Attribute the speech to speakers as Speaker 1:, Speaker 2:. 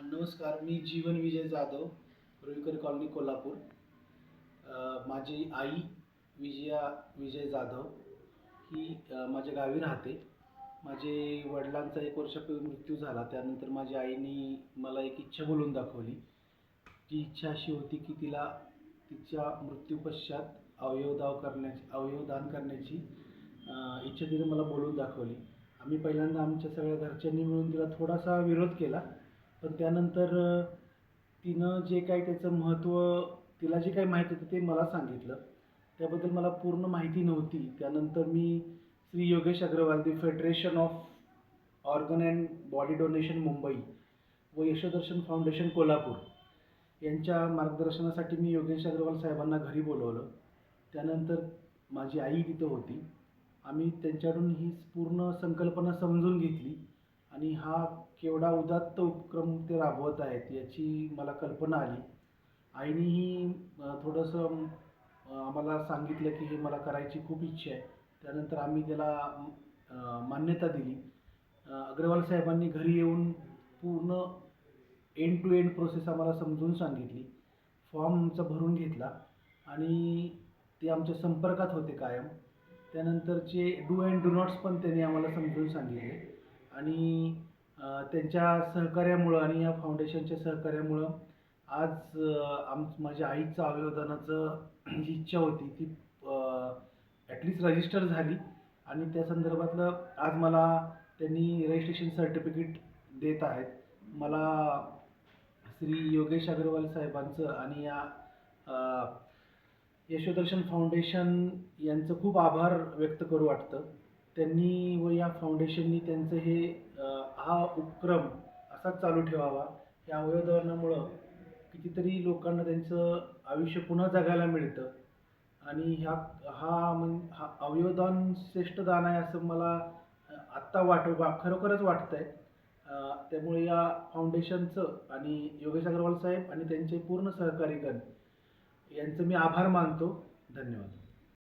Speaker 1: नमस्कार, मी जीवन विजय जाधव, रुईकर कॉलनी, कोल्हापूर. माझी आई विजया विजय जाधव ही माझ्या गावी राहते. माझे वडिलांचा 1 वर्षापूर्वी मृत्यू झाला. त्यानंतर माझ्या आईने मला एक इच्छा बोलून दाखवली. ती इच्छा अशी होती की तिला तिच्या मृत्यूपश्चात अवयवदान करण्याची इच्छा तिने मला बोलून दाखवली. आम्ही पहिल्यांदा आमच्या सगळ्या घरच्यांनी मिळून तिला थोडासा विरोध केला, पण त्यानंतर तिनं जे काही त्याचं महत्त्व, तिला जे काही माहीत होतं ते मला सांगितलं. त्याबद्दल मला पूर्ण माहिती नव्हती. त्यानंतर मी Shri Yogesh Agarwal, the federation of organ and body donation Mumbai व यशोदर्शन फाउंडेशन कोल्हापूर यांच्या मार्गदर्शनासाठी मी योगेश अग्रवाल साहेबांना घरी बोलवलं. त्यानंतर माझी आई तिथं होती. आम्ही त्यांच्याकडून ही पूर्ण संकल्पना समजून घेतली आणि हा केवढा उदात्त उपक्रम ते राबवत आहेत याची मला कल्पना आली. आईनेही थोडंसं आम्हाला सांगितलं की हे मला करायची खूप इच्छा आहे. त्यानंतर आम्ही त्याला मान्यता दिली. अग्रवाल साहेबांनी घरी येऊन पूर्ण एंड टू एंड प्रोसेस आम्हाला समजून सांगितली. फॉर्म आमचा भरून घेतला आणि ते आमच्या संपर्कात होते कायम. त्यानंतरचे डू अँड डू नॉट्स पण त्यांनी आम्हाला समजून सांगितले आणि त्यांच्या सहकार्यामुळं आणि या फाउंडेशनच्या सहकार्यामुळं आज माझ्या आईचं अवयवदानाचं जी इच्छा होती ती ॲटलिस्ट रजिस्टर झाली आणि त्या संदर्भातलं आज मला त्यांनी रजिस्ट्रेशन सर्टिफिकेट देत आहेत. मला श्री योगेश अग्रवाल साहेबांचं आणि या यशोदर्शन फाउंडेशन यांचं खूप आभार व्यक्त करू वाटतं. त्यांनी व या फाउंडेशननी त्यांचं हे हा उपक्रम असाच चालू ठेवावा. या अवयवदानामुळं कितीतरी लोकांना त्यांचं आयुष्य पुन्हा जगायला मिळतं आणि हा अवयवदान श्रेष्ठ दान आहे असं मला आत्ता खरोखरच वाटतंय. त्यामुळे या फाउंडेशनचं आणि योगेश अग्रवाल साहेब आणि त्यांचे पूर्ण सहकारीगण यांचं मी आभार मानतो. धन्यवाद.